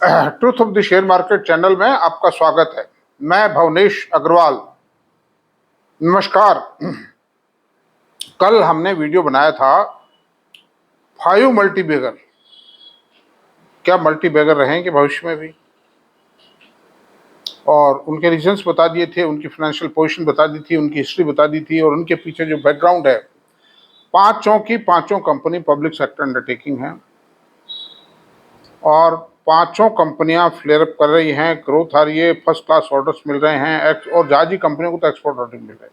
Truth of the share market channel में आपका स्वागत है। मैं भवनेश अग्रवाल। नमस्कार। कल हमने वीडियो बनाया था 5 मल्टीबैगर, क्या मल्टीबैगर रहेंगे भविष्य में भी, और उनके रीजंस बता दिए थे, उनकी फाइनेंशियल पोजीशन बता दी थी, उनकी हिस्ट्री बता दी थी, और उनके पीछे जो बैकग्राउंड है। पांचों की पांचों कंपनी पब्लिक सेक्टर अंडरटेकिंग है और पांचों कंपनियां फ्लेयर अप कर रही हैं, ग्रोथ आ रही है, फर्स्ट क्लास ऑर्डर्स मिल रहे हैं, और जाजी कंपनियों को तो एक्सपोर्ट ऑर्डर मिल रहे हैं,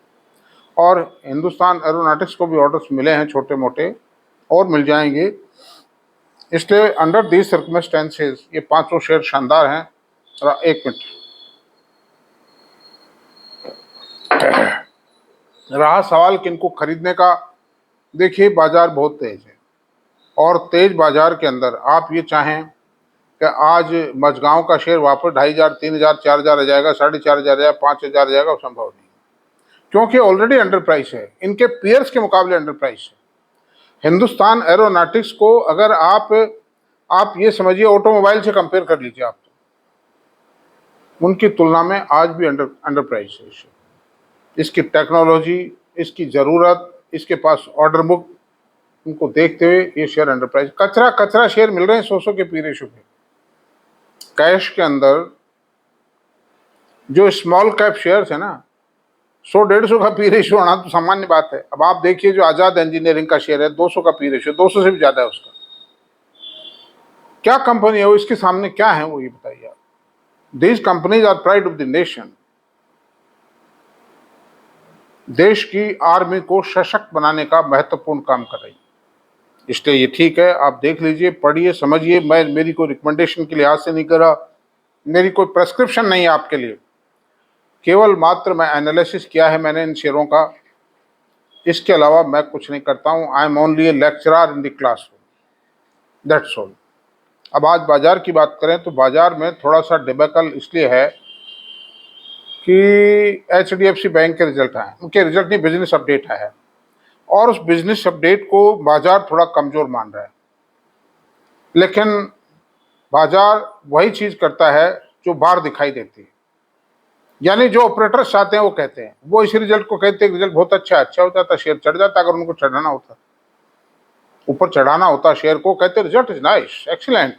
और हिंदुस्तान एरोनॉटिक्स को भी ऑर्डर्स मिले हैं छोटे मोटे, और मिल जाएंगे। इसलिए अंडर दीज सर्कमस्टेंसेस ये पांचों शेयर शानदार हैं। एक मिनट, रहा सवाल किनको खरीदने का। देखिए, बाजार बहुत तेज है और तेज बाजार के अंदर आप ये चाहें कि आज मझगांव का शेयर वापस 2,500, 3,000, 4,000 आ जाएगा, 4,500 आ जाएगा, 5,000 आ जाएगा, संभव नहीं, क्योंकि ऑलरेडी अंडर प्राइस है, इनके पीयर्स के मुकाबले अंडर प्राइस है। हिंदुस्तान एरोनॉटिक्स को अगर आप ये समझिए ऑटोमोबाइल से कंपेयर कर लीजिए, आप तो उनकी तुलना में आज भी अंडर प्राइस है। इसकी टेक्नोलॉजी, इसकी ज़रूरत, इसके पास ऑर्डर बुक, उनको देखते हुए ये शेयर अंडर प्राइस। कचरा शेयर मिल रहे हैं 100 के पी रेशो पे। कैश के अंदर जो स्मॉल कैप शेयर्स है ना, 100-150 का पी रेशो आना तो सामान्य बात है। अब आप देखिए, जो आजाद इंजीनियरिंग का शेयर है 200 का पी रेशो, 200 से भी ज्यादा है उसका। क्या कंपनी है वो, इसके सामने क्या है वो, ये बताइए आप। These companies are pride of the nation. देश की आर्मी को सशक्त बनाने का महत्वपूर्ण काम कर रही है, इसलिए ये ठीक है। आप देख लीजिए, पढ़िए, समझिए। मेरी कोई रिकमेंडेशन के लिहाज से नहीं करा, मेरी कोई प्रेस्क्रिप्शन नहीं है आपके लिए, केवल मात्र मैं एनालिसिस किया है मैंने इन शेयरों का। इसके अलावा मैं कुछ नहीं करता हूँ। I am only A lecturer in the classroom, that's all. अब आज बाजार की बात करें तो बाजार में थोड़ा सा डिबेकल इसलिए है कि HDFC बैंक के रिजल्ट आए, उनके रिजल्ट नहीं, बिजनेस अपडेट आया है, और उस बिजनेस अपडेट को बाजार थोड़ा कमजोर मान रहा है। लेकिन बाजार वही चीज करता है जो बाहर दिखाई देती है, यानी जो ऑपरेटर्स चाहते हैं वो कहते हैं, वो इस रिजल्ट को कहते हैं रिजल्ट बहुत अच्छा हो जाता, शेयर चढ़ जाता। अगर उनको चढ़ाना होता, ऊपर चढ़ाना होता शेयर को, कहते रिजल्ट इज नाइस, एक्सीलेंट।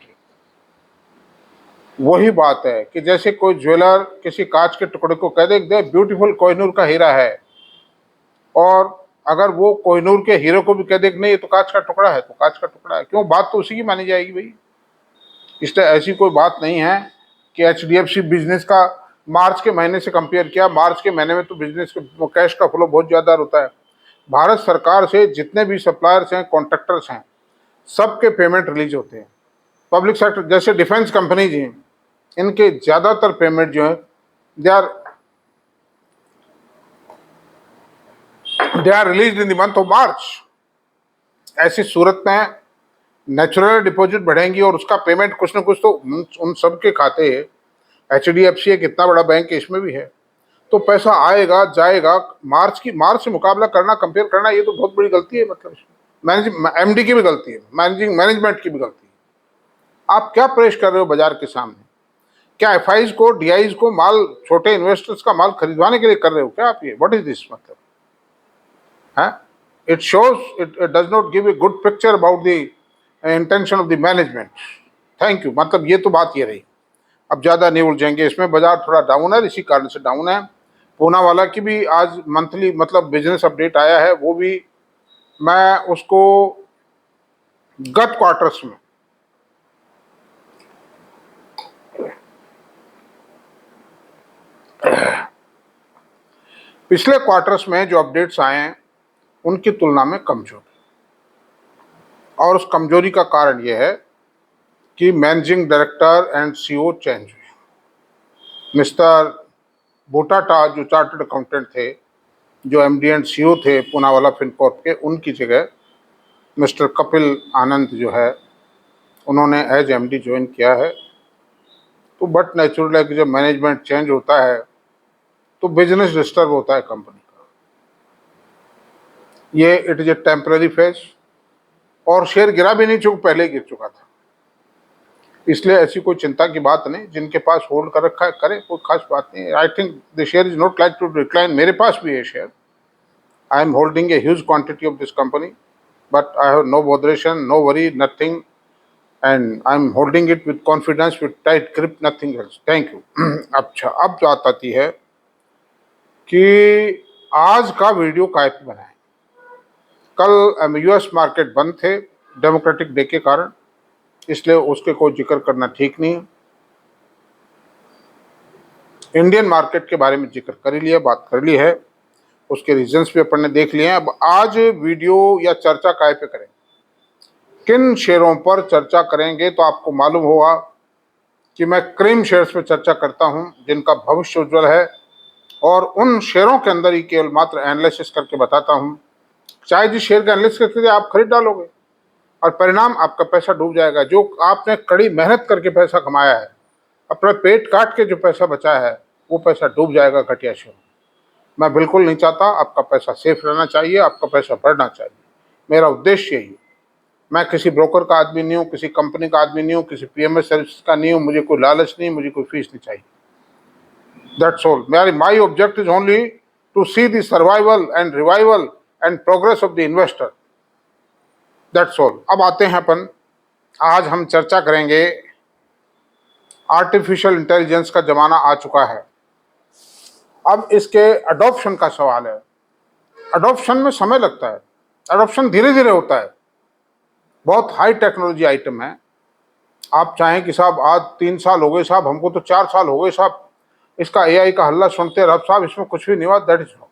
वही बात है कि जैसे कोई ज्वेलर किसी कांच के टुकड़े को कह दे ब्यूटीफुल कोहिनूर का हीरा है, और अगर वो कोहिनूर के हीरे को भी कह दे नहीं ये तो कांच का टुकड़ा है, तो कांच का टुकड़ा है, क्यों, बात तो उसी की मानी जाएगी भाई। इसलिए ऐसी कोई बात नहीं है कि HDFC बिजनेस का मार्च के महीने से कंपेयर किया, मार्च के महीने में तो बिजनेस के कैश का फ्लो बहुत ज़्यादा होता है। भारत सरकार से जितने भी सप्लायर्स हैं, कॉन्ट्रैक्टर्स हैं, सबके पेमेंट रिलीज होते हैं। पब्लिक सेक्टर जैसे डिफेंस कंपनीज हैं, इनके ज़्यादातर पेमेंट जो है they are release in the month of March. ऐसी सूरत में नेचुरल डिपॉजिट बढ़ेंगी और उसका पेमेंट कुछ न कुछ तो उन सब के खाते है। HDFC एक इतना बड़ा बैंक है, इसमें भी है, तो पैसा आएगा जाएगा। मार्च से मुकाबला करना, कंपेयर करना, ये तो बहुत बड़ी गलती है। मतलब MD की भी गलती है, मैनेजमेंट की भी गलती है। आप क्या पेश कर रहे हो बाजार के सामने? क्या FIs को, DIs को माल, छोटे इन्वेस्टर्स का माल खरीदवाने के लिए कर रहे हो क्या आप? ये व्हाट इज दिस मतलब है? It shows, it does not give a good picture about the intention of the management. Thank you. मतलब ये तो बात ये रही। अब ज़्यादा नहीं उलझेंगे इसमें। बाजार थोड़ा डाउन है, इसी कारण से डाउन है। पूनावाला की भी आज मंथली मतलब बिजनेस अपडेट आया है, वो भी मैं उसको गत क्वार्टर्स में पिछले क्वार्टर्स में जो अपडेट्स आए हैं उनकी तुलना में कमजोर, और उस कमजोरी का कारण यह है कि managing director and CEO change हुए। मिस्टर बोटाटा जो चार्टर्ड अकाउंटेंट थे, जो MD एंड CEO थे पूनावाला फिनकॉर्प के, उनकी जगह मिस्टर कपिल आनंद जो है, उन्होंने एज MD ज्वाइन किया है। तो बट नेचुरल है कि जब मैनेजमेंट चेंज होता है तो बिजनेस डिस्टर्ब होता है कंपनी का। ये it is A temporary phase, और शेयर गिरा भी नहीं, चूंकि पहले गिर चुका था। इसलिए ऐसी कोई चिंता की बात नहीं, जिनके पास होल्ड कर रखा है करें, कोई खास बात नहीं। I think the share is not like to decline. मेरे पास भी है share, I am holding a huge quantity of this company, but I have no botheration, no worry, nothing, and I'm holding it with confidence, with tight grip, nothing else. Thank you. अच्छा, अब बात आती है कि आज का video काय पे बनाएं। कल यूएस मार्केट बंद थे डेमोक्रेटिक डे के कारण, इसलिए उसके कोई जिक्र करना ठीक नहीं है। इंडियन मार्केट के बारे में जिक्र कर ही लिया, बात कर ली है, उसके रीजंस भी अपन ने देख लिए हैं। अब आज वीडियो या चर्चा काय पे करें, किन शेयरों पर चर्चा करेंगे, तो आपको मालूम होगा कि मैं क्रीम शेयर्स पर चर्चा करता हूं, जिनका भविष्य उज्जवल है, और उन शेयरों के अंदर ही केवल मात्र एनालिसिस करके बताता हूं। चाहे जिस शेयर का एनालिसिस करके आप खरीद डालोगे और परिणाम आपका पैसा डूब जाएगा। जो आपने कड़ी मेहनत करके पैसा कमाया है, अपना पेट काट के जो पैसा बचा है, वो पैसा डूब जाएगा घटिया शेयर। मैं बिल्कुल नहीं चाहता, आपका पैसा सेफ रहना चाहिए, आपका पैसा बढ़ना चाहिए। मेरा उद्देश्य यही है। मैं किसी ब्रोकर का आदमी नहीं हूँ, किसी कंपनी का आदमी नहीं हूँ, किसी पीएमएस सर्विस का नहीं हूँ, मुझे कोई लालच नहीं, मुझे कोई फीस नहीं चाहिए। That's all. My object is only to see the survival and revival and progress of the investor. That's all. अब आते हैं अपन, आज हम चर्चा करेंगे, आर्टिफिशियल इंटेलिजेंस का जमाना आ चुका है। अब इसके अडॉप्शन का सवाल है। अडॉप्शन में समय लगता है, अडॉप्शन धीरे धीरे होता है, बहुत हाई टेक्नोलॉजी आइटम है। आप चाहें कि साहब आज 3 साल हो गए साहब, हमको तो 4 साल हो गए साहब इसका एआई का हल्ला सुनते रह साहब, इसमें कुछ भी नहीं हुआ, दैट इज नो।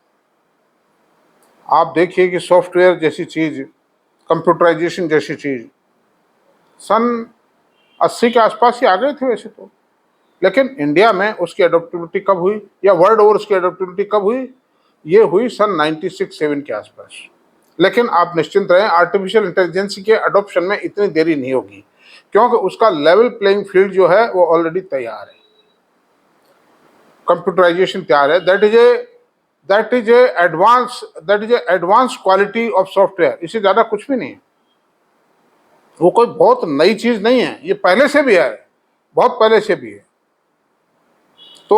आप देखिए कि सॉफ्टवेयर जैसी चीज, कंप्यूटराइजेशन जैसी चीज सन 80 के आसपास ही आ गए थे वैसे तो, लेकिन इंडिया में उसकी एडोप्टिबिलिटी कब हुई, या वर्ल्ड ओवर उसकी एडोप्टिबिलिटी कब हुई? ये हुई सन 96-7 के आसपास। लेकिन आप निश्चिंत रहें, आर्टिफिशियल इंटेलिजेंस के अडॉप्शन में इतनी देरी नहीं होगी, क्योंकि उसका लेवल प्लेइंग फील्ड जो है वो ऑलरेडी तैयार है, कंप्यूटराइजेशन तैयार है। That is a advance quality of software, इससे ज्यादा कुछ भी नहीं है। वो कोई बहुत नई चीज नहीं है, ये पहले से भी है, बहुत पहले से भी है। तो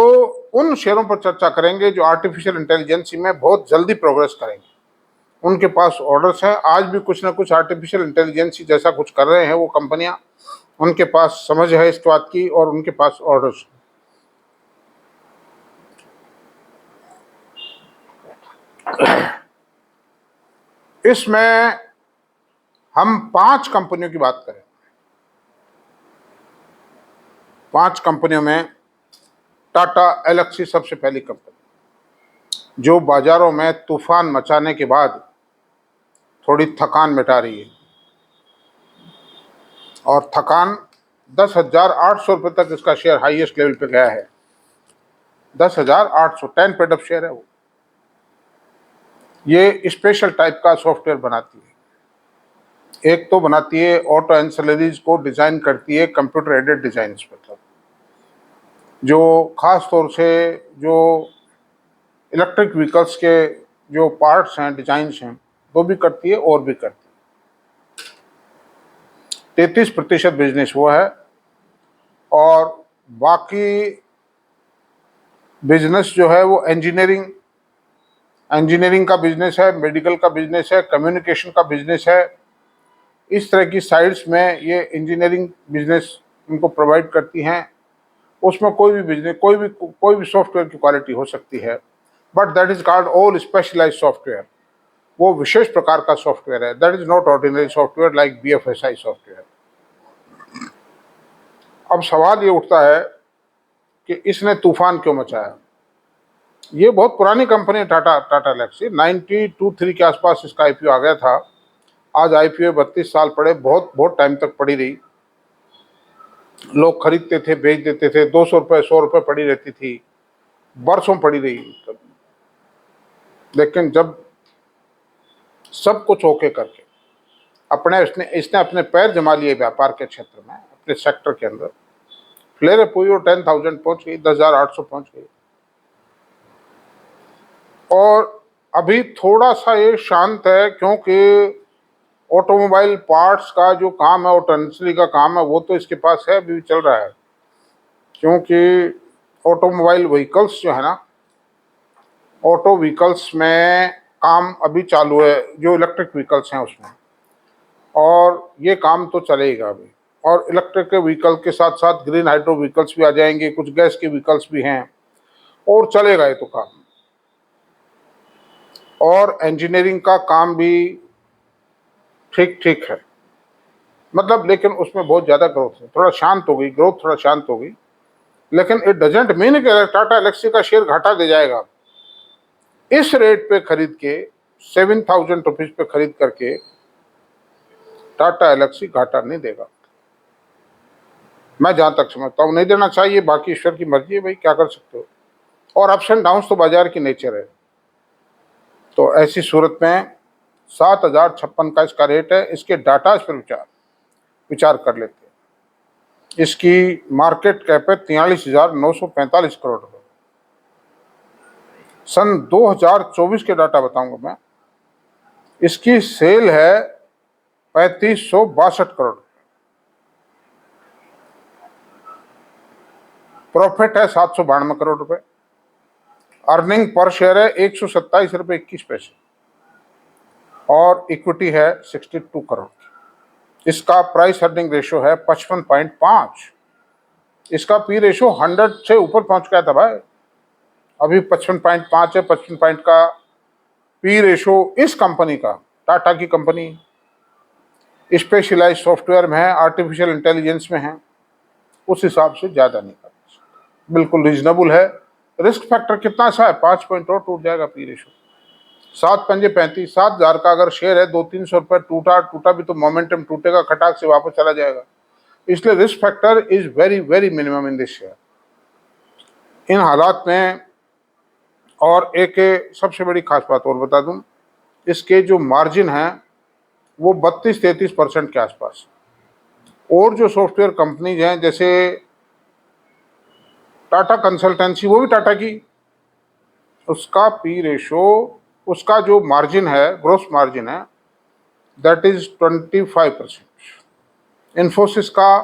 उन शेयरों पर चर्चा करेंगे जो आर्टिफिशियल इंटेलिजेंस में बहुत जल्दी प्रोग्रेस करेंगे। उनके पास ऑर्डर्स है, आज भी कुछ ना कुछ आर्टिफिशियल इंटेलिजेंस जैसा कुछ कर रहे हैं वो कंपनियां, उनके पास समझ है इस बात की और उनके पास ऑर्डर्स। इसमें हम 5 कंपनियों की बात करें। 5 कंपनियों में टाटा एल्क्सी सबसे पहली कंपनी, जो बाजारों में तूफान मचाने के बाद थोड़ी थकान मिटा रही है, और थकान 10,800 रुपये तक इसका शेयर हाईएस्ट लेवल पे गया है। 10,800, 10 पेड ऑफ शेयर है वो। ये स्पेशल टाइप का सॉफ्टवेयर बनाती है। एक तो बनाती है ऑटो एंसिलरीज को डिजाइन करती है, कंप्यूटर एडेड डिजाइन, मतलब जो खास तौर से जो इलेक्ट्रिक व्हीकल्स के जो पार्ट्स हैं, डिजाइन्स हैं, वो भी करती है और भी करती है। 33% बिजनेस वो है, और बाकी बिजनेस जो है वो इंजीनियरिंग का बिजनेस है, मेडिकल का बिजनेस है, कम्युनिकेशन का बिजनेस है। इस तरह की साइड्स में ये इंजीनियरिंग बिजनेस इनको प्रोवाइड करती हैं। उसमें कोई भी बिजनेस, कोई भी सॉफ्टवेयर की क्वालिटी हो सकती है, but that is called all specialised software. वो विशेष प्रकार का सॉफ्टवेयर है, that is not ordinary software like BFSI software. अब सवाल ये उठता है कि इसने तूफान क्यों मचाया। ये बहुत पुरानी कंपनी है टाटा एल्क्सी, 92-3 के आसपास इसका IPO आ गया था। आज IPO 32 साल पड़े, बहुत टाइम तक पड़ी रही। लोग खरीदते थे, बेच देते थे, 200 रुपये 100 रुपये पड़ी रहती थी, बरसों पड़ी रही। लेकिन जब सब कुछ ओके करके इसने अपने पैर जमा लिए व्यापार के क्षेत्र में, अपने सेक्टर के अंदर, फ्लेयर अप हुई और 10,000 पहुंच गई, 10,800 पहुंच गई। और अभी थोड़ा सा ये शांत है, क्योंकि ऑटोमोबाइल पार्ट्स का जो काम है, ऑटो एसेसरी का काम है, वो तो इसके पास है, अभी चल रहा है, क्योंकि ऑटोमोबाइल व्हीकल्स जो है ना, ऑटो व्हीकल्स में काम अभी चालू है, जो इलेक्ट्रिक व्हीकल्स हैं उसमें, और ये काम तो चलेगा अभी। और इलेक्ट्रिक व्हीकल के साथ साथ ग्रीन हाइड्रो व्हीकल्स भी आ जाएंगे, कुछ गैस के व्हीकल्स भी हैं, और चलेगा ये तो काम। और इंजीनियरिंग का काम भी ठीक ठीक है, मतलब, लेकिन उसमें बहुत ज़्यादा ग्रोथ है, थोड़ा शांत हो गई ग्रोथ, थोड़ा शांत हो गई, लेकिन इट डजेंट मीन कि टाटा एलेक्सी का शेयर घाटा दे जाएगा। इस रेट पे खरीद के 7,000 रुपीज पे खरीद करके टाटा एलेक्सी घाटा नहीं देगा, मैं जहां तक समझता हूं, नहीं देना चाहिए, बाकी ईश्वर की मर्जी है भाई, क्या कर सकते हो। और अप्स एंड डाउन्स तो बाजार की नेचर है। तो ऐसी सूरत में 7,056 का इसका रेट है, इसके डाटा पर विचार कर लेते हैं। इसकी मार्केट कैप है 43,945 करोड़ रुपए। सन 2024 के डाटा बताऊंगा मैं, इसकी सेल है 3562 करोड़, प्रॉफिट है 792 करोड़ रुपए, अर्निंग पर शेयर है 127 रुपये 21 पैसे, और इक्विटी है 62 करोड़। इसका प्राइस अर्निंग रेशो है 55.5। इसका पी रेशो 100 से ऊपर पहुंच गया था भाई, अभी 55.5 है। 55 पॉइंट का पी रेशो इस कंपनी का, टाटा की कंपनी स्पेशलाइज्ड सॉफ्टवेयर में है, आर्टिफिशियल इंटेलिजेंस में है, उस हिसाब से ज़्यादा नहीं कर सकते, बिल्कुल रीजनेबल है। रिस्क फैक्टर कितना सा है, 5 पॉइंट और टूट जाएगा पी रेशो। 7 पंजे 35, 7,000 का अगर शेयर है, 200-300 रुपये टूटा भी तो मोमेंटम टूटेगा, खटाक से वापस चला जाएगा, इसलिए risk factor is very very minimum in this share in हालात में। और एक सबसे बड़ी खास बात और बता दूं, इसके जो मार्जिन है वो 32-33% के आसपास। और जो सॉफ्टवेयर कंपनीज हैं जैसे टाटा कंसल्टेंसी, वो भी टाटा की, उसका पी रेशो, उसका जो मार्जिन है, ग्रोस मार्जिन है, दैट इज 25%। इन्फोसिस का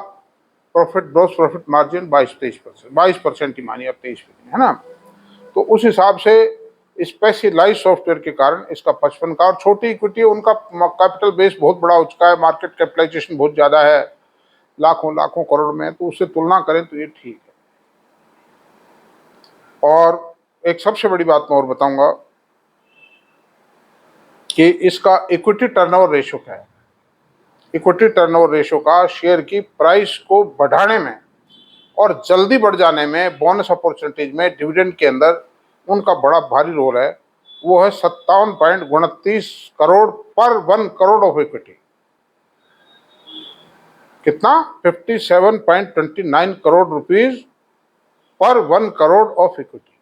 ग्रोस प्रॉफिट मार्जिन 22-23%, 22% ही मानिए, अब 23 है ना। तो उस हिसाब से स्पेशलाइज सॉफ्टवेयर के कारण इसका 55 का, और छोटी इक्विटी, उनका कैपिटल बेस बहुत बड़ा हो चुका है, मार्केट कैपिटलाइजेशन बहुत ज़्यादा है, लाखों लाखों करोड़ में, तो उससे तुलना करें तो ये ठीक है। और एक सबसे बड़ी बात मैं और बताऊंगा कि इसका इक्विटी टर्नओवर रेशो क्या है। इक्विटी टर्नओवर रेशो का शेयर की प्राइस को बढ़ाने में और जल्दी बढ़ जाने में, बोनस अपॉर्चुनिटीज में, डिविडेंड के अंदर उनका बड़ा भारी रोल है। वो है 57.29 करोड़ पर 1 करोड़ ऑफ इक्विटी। कितना? 57.29 crore rupees per 1 crore of equity.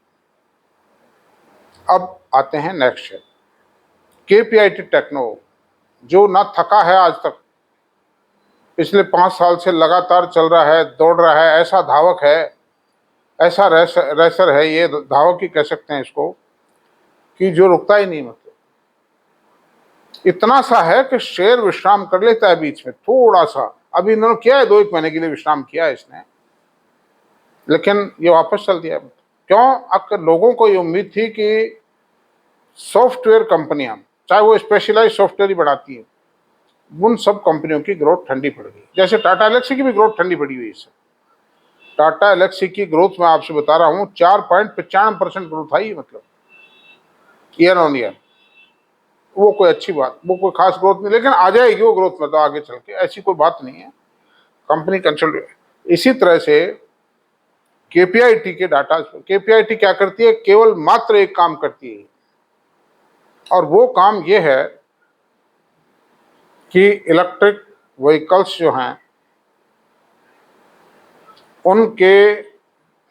अब आते हैं नेक्स्ट शेयर, केपीआईटी टेक्नो, जो ना थका है आज तक, पिछले 5 साल से लगातार चल रहा है, दौड़ रहा है, ऐसा धावक है, ऐसा रेसर है, ये धावक ही कह सकते हैं इसको, कि जो रुकता ही नहीं, मतलब इतना सा है कि शेयर विश्राम कर लेता है बीच में थोड़ा सा। अभी इन्होंने किया है, 2-1 महीने के लिए विश्राम किया है इसने, लेकिन ये वापस चल दिया। क्यों? अक्सर लोगों को ये उम्मीद थी कि सॉफ्टवेयर कंपनियां, चाहे वो स्पेशलाइज सॉफ्टवेयर ही बनाती है, उन सब कंपनियों की ग्रोथ ठंडी पड़ गई। जैसे टाटा एलेक्सी की भी ग्रोथ ठंडी पड़ी हुई है इससे। टाटा एलेक्सी की ग्रोथ मैं आपसे बता रहा हूँ, 4.95% ग्रोथ आई, मतलब ईयर ऑन ईयर। वो कोई अच्छी बात, वो कोई खास ग्रोथ नहीं, लेकिन आ जाएगी वो ग्रोथ, मतलब आगे चल के, ऐसी कोई बात नहीं है, कंपनी कंसल्ट। इसी तरह से केपीआईटी के डाटा, केपीआईटी क्या करती है, केवल मात्र एक काम करती है, और वो काम ये है कि इलेक्ट्रिक व्हीकल्स जो हैं उनके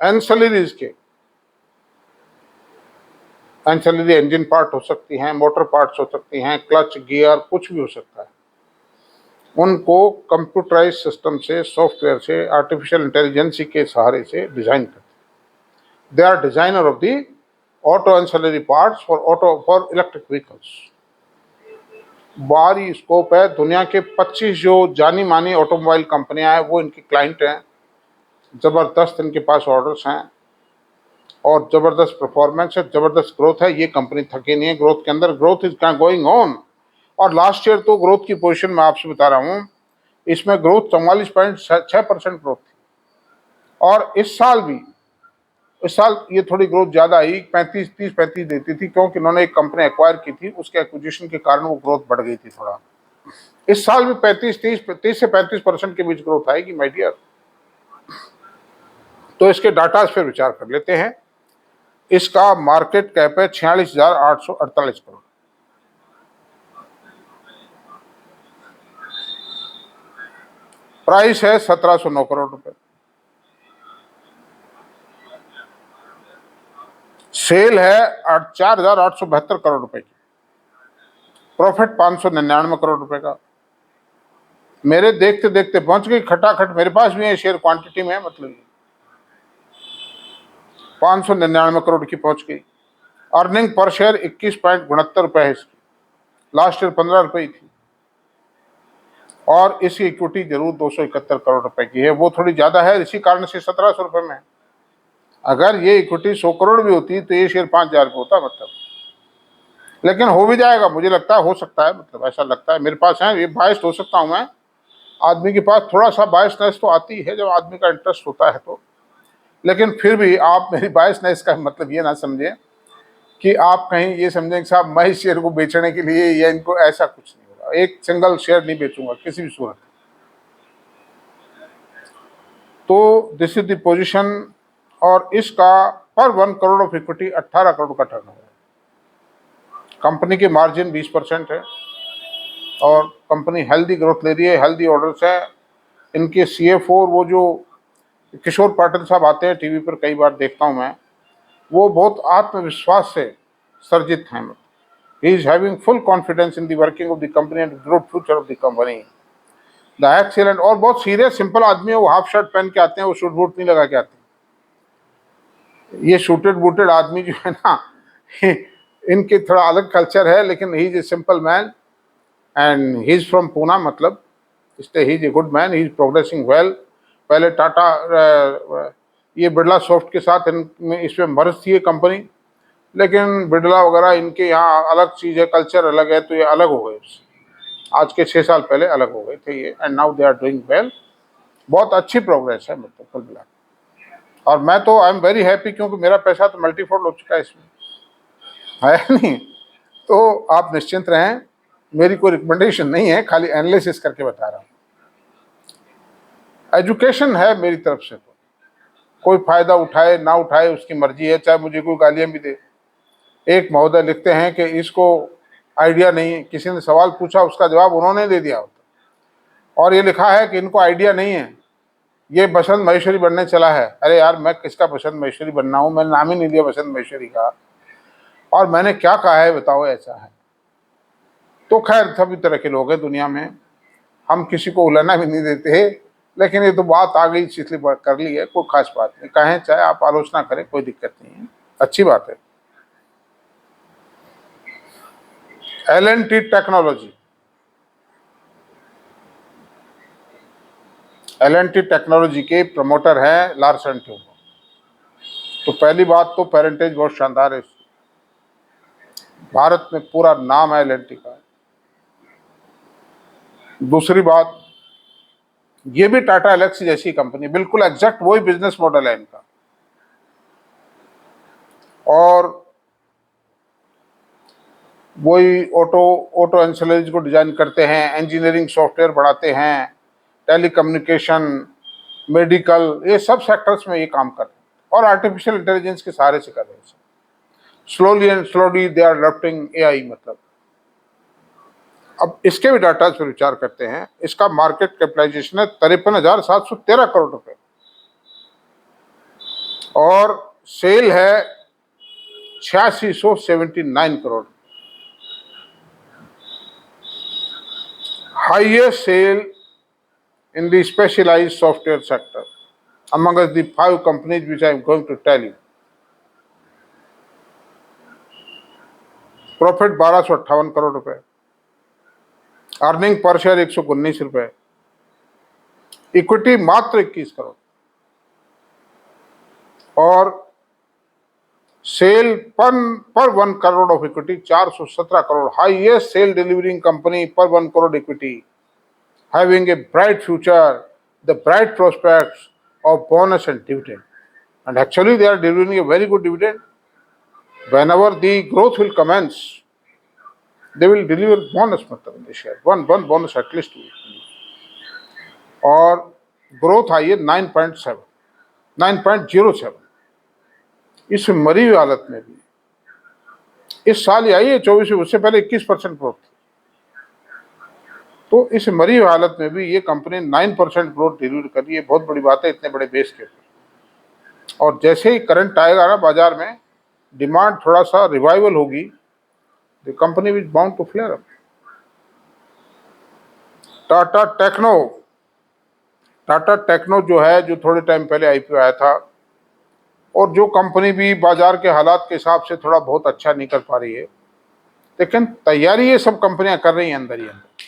एंसिलरीज के, एंसिलरी इंजन पार्ट हो सकती हैं, मोटर पार्ट्स हो सकती हैं, क्लच, गियर, कुछ भी हो सकता है, उनको कंप्यूटराइज सिस्टम से, सॉफ्टवेयर से, आर्टिफिशियल इंटेलिजेंस के सहारे से डिजाइन करते हैं। They are designer of the auto ancillary parts for electric vehicles. भारी स्कोप है। दुनिया के 25 जो जानी मानी ऑटोमोबाइल कंपनियां हैं वो इनकी क्लाइंट हैं। जबरदस्त इनके पास ऑर्डर्स हैं और जबरदस्त परफॉर्मेंस है, जबरदस्त ग्रोथ है। ये कंपनी थकी नहीं है ग्रोथ के अंदर, ग्रोथ इज गोइंग ऑन। और लास्ट ईयर तो ग्रोथ की पोजीशन मैं आपसे बता रहा हूँ, इसमें ग्रोथ 44.6% ग्रोथ थी। और इस साल ये थोड़ी ग्रोथ ज्यादा आई, 35 देती थी, क्योंकि इन्होंने एक कंपनी एक्वायर की थी, उसके एक्विजिशन के कारण वो ग्रोथ बढ़ गई थी थोड़ा। इस साल भी 30 से 35% के बीच ग्रोथ आएगी माय डियर। तो इसके डाटा फिर विचार कर लेते हैं। इसका मार्केट कैप है 46,848 करोड़। प्राइस है 1709 करोड़ रुपए। सेल है 4,872 करोड़ रुपए की। प्रॉफिट 599 करोड़ रुपए का। मेरे देखते देखते पहुंच गई खटाखट, मेरे पास भी है शेयर क्वांटिटी में, मतलब 599 करोड़ की पहुंच गई। अर्निंग पर शेयर 21.69 रुपए है इसकी, लास्ट ईयर 15 रुपए ही थी। और इसकी इक्विटी जरूर 271 करोड़ रुपए की है, वो थोड़ी ज्यादा है, इसी कारण से 1700 रुपए में। अगर ये इक्विटी 100 करोड़ भी होती तो ये शेयर 5,000 रुपये होता, मतलब। लेकिन हो भी जाएगा, मुझे लगता है, हो सकता है, मतलब ऐसा लगता है मेरे पास है। ये बायस्ड हो सकता हूं मैं, आदमी के पास थोड़ा सा बायसनेस तो आती है जब आदमी का इंटरेस्ट होता है तो। लेकिन फिर भी आप मेरी बायसनेस का मतलब ये ना समझें कि आप कहीं ये समझें कि साहब मैं इस शेयर को बेचने के लिए या इनको, ऐसा कुछ नहीं होगा। एक सिंगल शेयर नहीं बेचूंगा किसी भी सूरत। तो दिस इज द पोजीशन। और इसका पर 1 करोड़ ऑफ इक्विटी 18 करोड़ का टर्नओवर है। कंपनी की मार्जिन 20% है और कंपनी हेल्दी ग्रोथ ले रही है, हेल्दी ऑर्डर्स है। इनके CFO, वो जो किशोर पाटिल साहब आते हैं टीवी पर, कई बार देखता हूं मैं, वो बहुत आत्मविश्वास से सर्जित हैं। He is having full confidence in the working of the company and growth future of the company. The excellent, और बहुत सीरियस सिंपल आदमी है वो, हाफ शर्ट पहन के आते हैं, वो सूट बूट नहीं लगा के आते। ये शूटेड बूटेड आदमी जो है ना, इनके थोड़ा अलग कल्चर है, लेकिन he is a simple man and he is from Poona, मतलब इसलिए he is a good man, he is progressing well. पहले टाटा, ये बिरला सॉफ्ट के साथ इसमें मर्ज थी ये कंपनी, लेकिन बिरला वगैरह इनके यहाँ अलग चीज़ है, कल्चर अलग है, तो ये अलग हो गए। आज के 6 साल पहले अलग हो गए थे ये, and now they are doing well. बहुत अच्छी प्रोग्रेस है, मतलब कुल मिला। और मैं तो आई एम वेरी हैप्पी, क्योंकि मेरा पैसा तो मल्टीफोल्ड हो चुका है इसमें, है नहीं। तो आप निश्चिंत रहें, मेरी कोई रिकमेंडेशन नहीं है, खाली एनालिसिस करके बता रहा हूँ। एजुकेशन है मेरी तरफ से, तो कोई फायदा उठाए ना उठाए उसकी मर्जी है, चाहे मुझे कोई गालियां भी दे। एक महोदय लिखते हैं कि इसको आइडिया नहीं, किसी ने सवाल पूछा उसका जवाब उन्होंने दे दिया होता, और ये लिखा है कि इनको आइडिया नहीं है, ये बसंत महेश्वरी बनने चला है। अरे यार, मैं किसका बसंत महेश्वरी बनना हूँ? मैंने नाम ही नहीं लिया बसंत महेश्वरी का, और मैंने क्या कहा है बताओ, ऐसा है। तो खैर, सभी तरह के लोग हैं दुनिया में, हम किसी को उलाना भी नहीं देते, लेकिन ये तो बात आ गई इसलिए कर ली है, कोई खास बात नहीं। कहें चाहे आप आलोचना करें, कोई दिक्कत नहीं है, अच्छी बात है। L&T टेक्नोलॉजी, L&T टेक्नोलॉजी के प्रमोटर हैं लार्सन ट्यूबर। तो पहली बात तो पेरेंटेज बहुत शानदार है, भारत में पूरा नाम है L&T का। दूसरी बात, ये भी टाटा एलेक्सी जैसी कंपनी, बिल्कुल एग्जैक्ट वही बिजनेस मॉडल है इनका, और वही ऑटो एंसिलरीज को डिजाइन करते हैं, इंजीनियरिंग सॉफ्टवेयर बढ़ाते हैं, टेलीकम्युनिकेशन, मेडिकल, ये सब सेक्टर्स में ये काम कर रहे हैं, और आर्टिफिशियल इंटेलिजेंस के सहारे से कर रहे हैं। Slowly and slowly they are adopting AI, मतलब। अब इसके भी डाटा पर विचार करते हैं। इसका मार्केट कैपिटलाइजेशन है 53,713 करोड़ रुपए, और सेल है 8679 crore. Highest sale in the specialized software sector amongst the 5 companies which I am going to tell you. Profit 1258 crore रुपए, अर्निंग पर शेयर 119 रुपए, इक्विटी मात्र 21 करोड़ और सेल पर 1 crore of equity 417 crore, highest sale delivering company पर 1 crore equity, having a bright future, the bright prospects of bonus and dividend, and actually they are delivering a very good dividend. Whenever the growth will commence, they will deliver bonus, मतलब the share one bonus at least. और growth आई है 9.7 9.07, इस मरी हुई हालत में भी इस साल ही आई है 24, उससे पहले 21% ग्रोथ थी। तो इस मरी हुई हालत में भी ये कंपनी 9% ग्रोथ डिलीवर कर रही है, बहुत बड़ी बात है इतने बड़े बेस के ऊपर। और जैसे ही करंट आएगा ना बाजार में, डिमांड थोड़ा सा रिवाइवल होगी, the company will bound to flare up. Tata techno जो है, जो थोड़े टाइम पहले आईपीओ आया था और जो कंपनी भी बाजार के हालात के हिसाब से थोड़ा बहुत अच्छा नहीं कर पा रही है, लेकिन तैयारी ये सब कंपनियां कर रही हैं अंदर ही अंदर,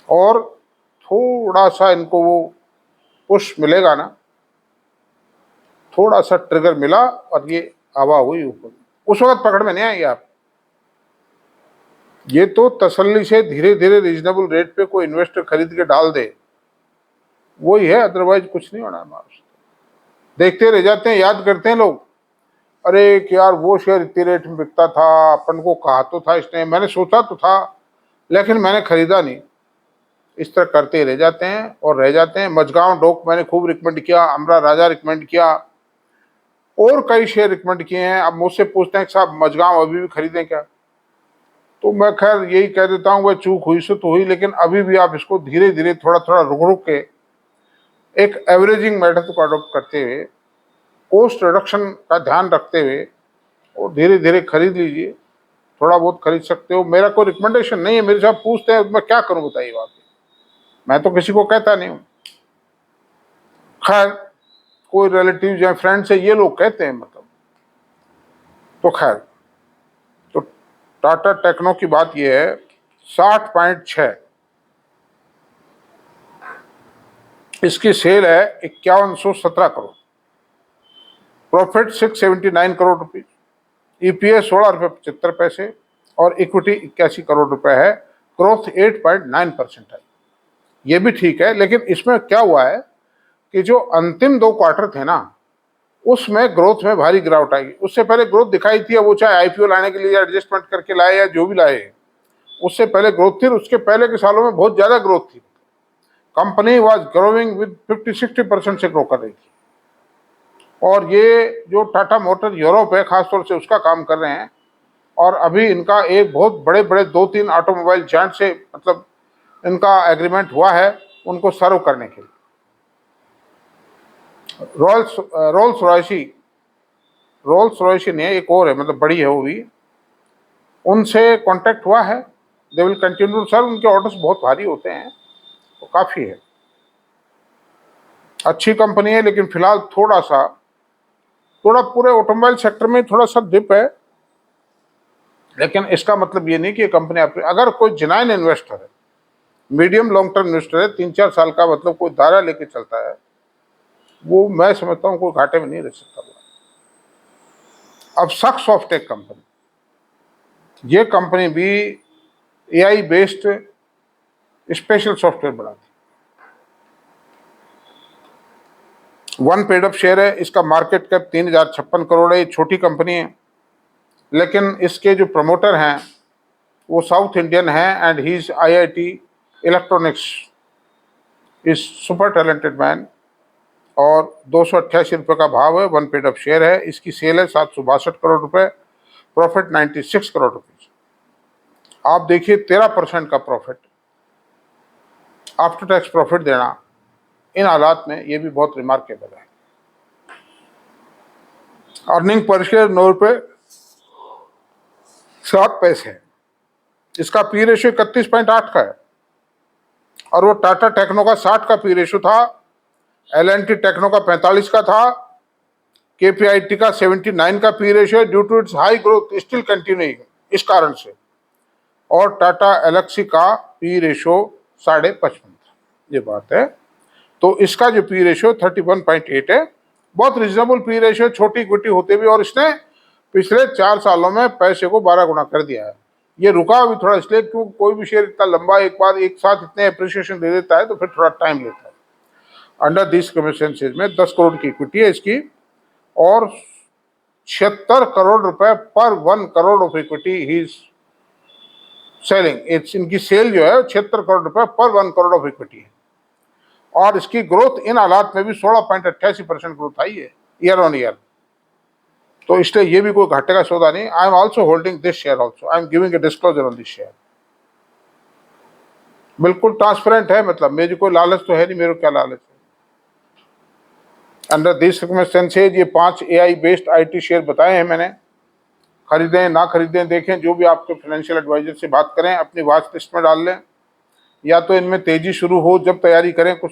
और थोड़ा सा इनको वो पुश मिलेगा ना, थोड़ा सा ट्रिगर मिला और ये हवा हुई ऊपर, उस वक्त पकड़ में नहीं आएगी आप। ये तो तसल्ली से धीरे धीरे रीजनेबल रेट पे कोई इन्वेस्टर खरीद के डाल दे, वही है, अदरवाइज कुछ नहीं होना है। देखते रह जाते हैं, याद करते हैं लोग, अरे कि यार वो शेयर इतने रेट में बिकता था, अपन को कहा तो था इसने, मैंने सोचा तो था लेकिन मैंने खरीदा नहीं। इस तरह करते रह जाते हैं और रह जाते हैं। मजगांव डॉक मैंने खूब रिकमेंड किया, अमरा राजा रिकमेंड किया, और कई शेयर रिकमेंड किए हैं। अब मुझसे पूछते हैं कि साहब मजगांव अभी भी खरीदें क्या, तो मैं खैर यही कह देता हूँ, वह चूक हुई सो तो हुई, लेकिन अभी भी आप इसको धीरे धीरे थोड़ा थोड़ा रुक रुक के एक एवरेजिंग मेथड को अडॉप्ट करते हुए, कॉस्ट रिडक्शन का ध्यान रखते हुए, और धीरे धीरे खरीद लीजिए। थोड़ा बहुत खरीद सकते हो, मेरा कोई रिकमेंडेशन नहीं है। मेरे साथ पूछते हैं मैं क्या करूं बताइए बात, मैं तो किसी को कहता नहीं हूँ। खैर कोई रिलेटिव या फ्रेंड्स है, ये लोग कहते हैं मतलब, तो खैर। तो टाटा टेक्नो की बात ये है, 60.6 इसकी सेल है, 5117 crore, profit 679 crore rupees, EPS 16 रुपये 75 पैसे और इक्विटी 81 करोड़ रुपए है। ग्रोथ 8.9% है, ये भी ठीक है। लेकिन इसमें क्या हुआ है कि जो अंतिम 2 क्वार्टर थे ना, उसमें ग्रोथ में भारी गिरावट आएगी। उससे पहले ग्रोथ दिखाई थी, वो चाहे आईपीओ लाने के लिए एडजस्टमेंट करके लाए या जो भी लाए, उससे पहले ग्रोथ थी। उसके पहले के सालों में बहुत ज्यादा ग्रोथ थी, कंपनी वाज ग्रोइंग विद 50-60% से ग्रो कर रही थी। और ये जो टाटा मोटर यूरोप है खासतौर से, उसका काम कर रहे हैं। और अभी इनका एक बहुत बड़े बड़े 2-3 ऑटोमोबाइल जायंट से मतलब इनका एग्रीमेंट हुआ है उनको सर्व करने के लिए। रोल्स रॉयसी ने एक और है, मतलब बड़ी है वो भी, उनसे कांटेक्ट हुआ है। दे विल कंटिन्यू सर्व, उनके ऑर्डर्स बहुत भारी होते हैं, तो काफ़ी है, अच्छी कंपनी है। लेकिन फिलहाल थोड़ा पूरे ऑटोमोबाइल सेक्टर में थोड़ा सा डिप है, लेकिन इसका मतलब ये नहीं कि कंपनी अगर कोई जेन्युइन इन्वेस्टर है, मीडियम लॉन्ग टर्म इन्वेस्टर है, 3-4 साल का मतलब कोई दायरा लेके चलता है, वो मैं समझता हूँ कोई घाटे में नहीं रह सकता। अब सक्स सॉफ्टटेक कंपनी, ये कंपनी भी एआई बेस्ड स्पेशल सॉफ्टवेयर बनाती, वन पेड अप शेयर है, इसका मार्केट कैप 3056 करोड़ है। ये छोटी कंपनी है, लेकिन इसके जो प्रमोटर हैं वो साउथ इंडियन है, and he is IIT electronics, is super talented man. और 288 रुपये का भाव है, वन पेड अप शेयर है। इसकी सेल है 762 करोड़ रुपए, प्रॉफिट 96 करोड़ रुपीज। आप देखिए 13% का प्रॉफिट, आफ्टर टैक्स प्रॉफिट देना इन हालात में ये भी बहुत रिमार्केबल है। अर्निंग पर शेयर 9 रुपये 7 पैसे, इसका पी रेशियो 31.8 का है, और वो टाटा टेक्नो का 60 का पी रेशियो था, L&T टेक्नो का 45 का था, KPIT का 79 का P ratio due to its high growth still continuing, इस कारण से। और टाटा एलेक्सी का पी रेशो 55.5 था, ये बात है। तो इसका जो पी रेशो 31.8 है, बहुत रिजनेबल पी रेशो, छोटी इक्विटी होते भी, और इसने पिछले 4 सालों में पैसे को 12 गुना कर दिया है। ये रुका भी थोड़ा इसलिए क्योंकि कोई भी शेयर इतना लंबा एक बार एक साथ इतने अप्रिसिएशन दे देता है तो फिर थोड़ा टाइम लेता है। अंडर दिस सर्कमस्टेंसेस में 10 करोड़ की इक्विटी है इसकी, और 76 करोड़ रुपए पर 1 crore of equity he is selling. इनकी सेल जो है 76 करोड़ रुपए पर 1 करोड़ ऑफ इक्विटी है, और इसकी ग्रोथ इन हालात में भी 16.88% ग्रोथ आई है ईयर ऑन ईयर। तो इसलिए ये भी कोई घाटे का सौदा नहीं। I am also holding this share also, I am giving a disclosure on this share. बिल्कुल ट्रांसपेरेंट है, मतलब मेरी कोई लालच तो है नहीं, मेरे को क्या लालच है। अंडर दिस सर्कमस्टेंसेस ये 5 AI बेस्ड IT शेयर बताए हैं मैंने। खरीदें ना खरीदें देखें, जो भी आपके फाइनेंशियल एडवाइजर से बात करें, अपनी वॉच लिस्ट में डाल लें, या तो इनमें तेजी शुरू हो जब तैयारी करें। कुछ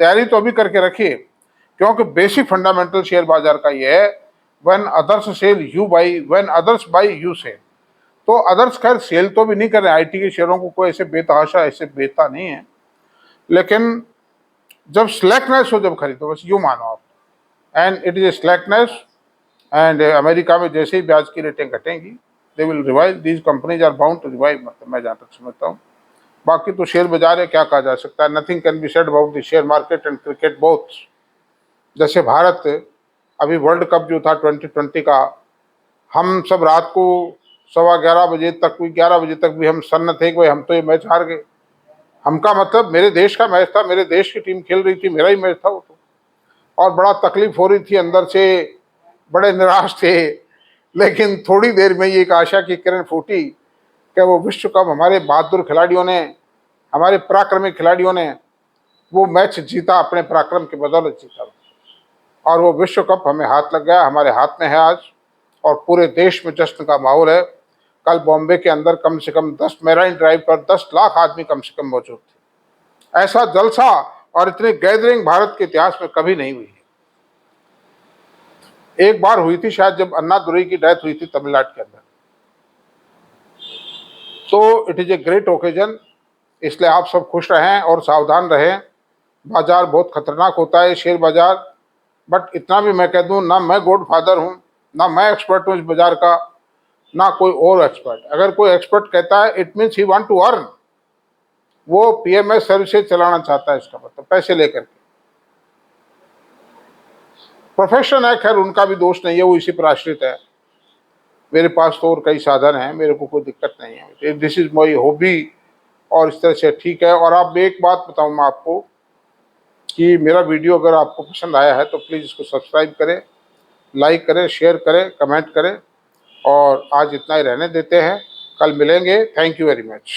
तैयारी तो अभी करके रखिए, क्योंकि बेसिक फंडामेंटल शेयर बाजार का ये है, when others sell you buy, when others buy you sell. तो अदर्स खैर सेल तो भी नहीं कर रहे, IT के शेयरों को कोई ऐसे बेतहाशा ऐसे बेता नहीं है, लेकिन जब स्लैकनेस हो जब खरीदो, बस यूं मानो आप। And it is a slackness, and America में जैसे ही ब्याज की रेटें घटेंगी they will revive, these companies are bound to revive, मतलब मैं जहाँ तक समझता हूँ। बाकी तो शेयर बाजार है, क्या कहा जा सकता है। Nothing can be said about the share market and cricket both. जैसे भारत अभी वर्ल्ड कप जो था 2020 का, हम सब रात को 11:15 बजे तक, 11 बजे तक भी हम सन्न थे कि भाई हम तो ये मैच हार गए। हमका मतलब मेरे देश का मैच था, मेरे देश की टीम खेल रही थी, मेरा ही मैच था वो तो, और बड़ा तकलीफ हो रही थी अंदर से, बड़े निराश थे। लेकिन थोड़ी देर में ये एक आशा की किरण फूटी कि वो विश्व कप हमारे बहादुर खिलाड़ियों ने, हमारे पराक्रमी खिलाड़ियों ने वो मैच जीता, अपने पराक्रम की बदौलत जीता, और वो विश्व कप हमें हाथ लग गया, हमारे हाथ में है आज, और पूरे देश में जश्न का माहौल है। कल बॉम्बे के अंदर कम से कम 10 मेराइन ड्राइव पर 10 लाख आदमी कम से कम मौजूद थे। ऐसा जलसा और इतनी गैदरिंग भारत के इतिहास में कभी नहीं हुई है। एक बार हुई थी शायद जब अन्ना दुरई की डेथ हुई थी तमिलनाडु के अंदर। तो it is a great occasion, इसलिए आप सब खुश रहें और सावधान रहें। बाजार बहुत खतरनाक होता है शेयर बाजार, बट इतना भी मैं कह दूं, ना मैं गॉड फादर हूं, ना मैं एक्सपर्ट हूं इस बाजार का, ना कोई और एक्सपर्ट। अगर कोई एक्सपर्ट कहता है it means he want to earn, वो PMS सर्विसेज चलाना चाहता है, इसका मतलब पैसे लेकर के। प्रोफेशन है, खैर उनका भी दोष नहीं है, वो इसी पर आश्रित है। मेरे पास तो और कई साधन हैं, मेरे को कोई दिक्कत नहीं है, दिस इज माई हॉबी, और इस तरह से ठीक है। और आप एक बात बताऊं मैं आपको कि मेरा वीडियो अगर आपको पसंद आया है तो प्लीज़ इसको सब्सक्राइब करें, लाइक करें, शेयर करें, कमेंट करें, और आज इतना ही रहने देते हैं, कल मिलेंगे। Thank you very much.